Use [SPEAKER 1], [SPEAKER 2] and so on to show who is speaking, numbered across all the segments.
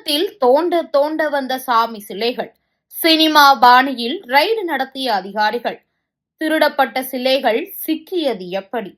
[SPEAKER 1] தமிழகத்தில் தோண்ட தோண்ட வந்த சாமி சிலைகள், சினிமா பாணியில் ரைடு நடத்திய அதிகாரிகள், திருடப்பட்ட சிலைகள் சிக்கியது எப்படி?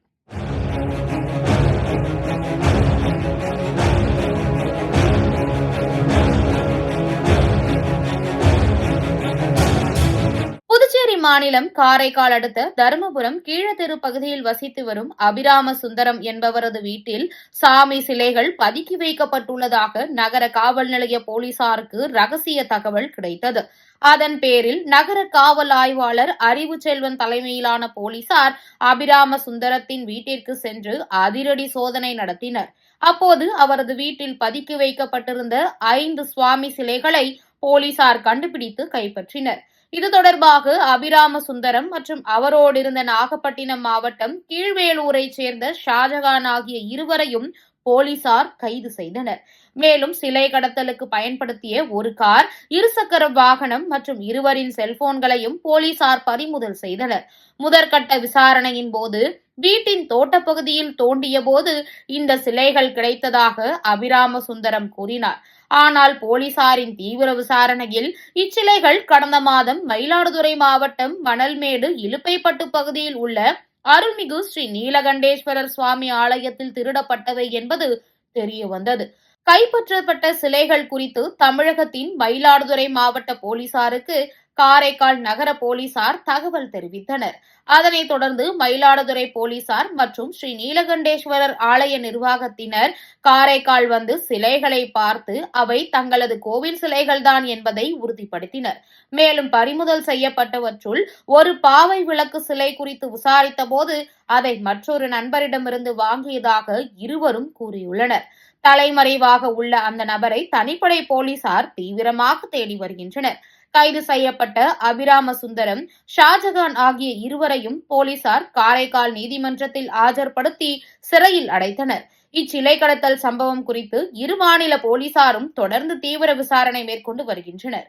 [SPEAKER 1] புதுச்சேரி மாநிலம் காரைக்கால் அடுத்த தருமபுரம் கீழத்தெரு பகுதியில் வசித்து வரும் அபிராம சுந்தரம் என்பவரது வீட்டில் சாமி சிலைகள் பதுக்கி வைக்கப்பட்டுள்ளதாக நகர காவல் நிலைய போலீசாருக்கு ரகசிய தகவல் கிடைத்தது. அதன் பேரில் நகர காவல் ஆய்வாளர் அறிவு செல்வன் தலைமையிலான போலீசார் அபிராம சுந்தரத்தின் வீட்டிற்கு சென்று அதிரடி சோதனை நடத்தினர். அப்போது அவரது வீட்டில் பதுக்கி வைக்கப்பட்டிருந்த 5 சுவாமி சிலைகளை போலீசார் கண்டுபிடித்து கைப்பற்றினர். இது தொடர்பாக அபிராம சுந்தரம் மற்றும் அவரோடு இருந்த நாகப்பட்டினம் மாவட்டம் கீழ்வேலூரைச் சேர்ந்த ஷாஜகான் ஆகிய இருவரையும் போலீசார் கைது செய்தனர். மேலும் சிலை கடத்தலுக்கு பயன்படுத்திய ஒரு கார், இருசக்கர வாகனம் மற்றும் இருவரின் செல்போன்களையும் போலீசார் பறிமுதல் செய்தனர். முதற்கட்ட விசாரணையின் போது வீட்டின் தோட்டப்பகுதியில் தோண்டிய போது இந்த சிலைகள் கிடைத்ததாக அபிராம சுந்தரம் கூறினார். ஆனால் போலீசாரின் தீவிர விசாரணையில் இச்சிலைகள் கடந்த மாதம் மயிலாடுதுறை மாவட்டம் மணல்மேடு இலுப்பைப்பட்டு பகுதியில் உள்ள அருள்மிகு ஸ்ரீ நீலகண்டேஸ்வரர் சுவாமி ஆலயத்தில் திருடப்பட்டவை என்பது தெரியவந்தது. கைப்பற்றப்பட்ட சிலைகள் குறித்து தமிழகத்தின் மயிலாடுதுறை மாவட்ட போலீசாருக்கு காரைக்கால் நகர போலீசார் தகவல் தெரிவித்தனர். அதனைத் தொடர்ந்து மயிலாடுதுறை போலீசார் மற்றும் ஸ்ரீ நீலகண்டேஸ்வரர் ஆலய நிர்வாகத்தினர் காரைக்கால் வந்து சிலைகளை பார்த்து அவை தங்களது கோவில் சிலைகள்தான் என்பதை உறுதிப்படுத்தினர். மேலும் பறிமுதல் செய்யப்பட்டவற்றுள் ஒரு பாவை விளக்கு சிலை குறித்து விசாரித்த போது அதை மற்றொரு நண்பரிடமிருந்து வாங்கியதாக இருவரும் கூறியுள்ளனர். தலைமறைவாக உள்ள அந்த நபரை தனிப்படை போலீசார் தீவிரமாக தேடி வருகின்றனர். கைது செய்யப்பட்ட அபிராம சுந்தரம், ஷாஜகான் ஆகிய இருவரையும் போலீசார் காரைக்கால் நீதிமன்றத்தில் ஆஜர்படுத்தி சிறையில் அடைத்தனர். இச்சிலை கடத்தல் சம்பவம் குறித்து இரு மாநில போலீசாரும் தொடர்ந்து தீவிர விசாரணை மேற்கொண்டு வருகின்றனர்.